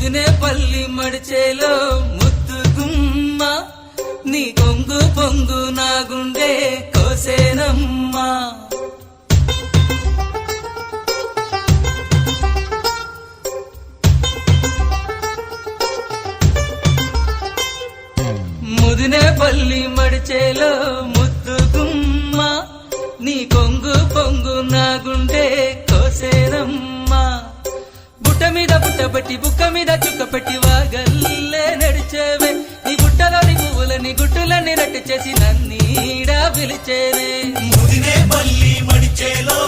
ముదినేపల్లి మడిచేలో ముద్దు గుమ్మ నీ కొంగు పొంగు నా గుండె కోసేనమ్మా ముదినేపల్లి మడిచేలో ముద్దు గుమ్మ నీ కొంగు పొంగు నా గుండె కోసేనమ్మా బుట్ట మీద బుట్టబట్టి బుక్క మీద చుక్క పెట్టి వాగల్లే నడిచేవే నీ బుట్టలోని పువ్వులని గుట్టులని రట్టు చేసి నన్నీడా పిలిచేనే ముదినేపల్లి మడిచేలో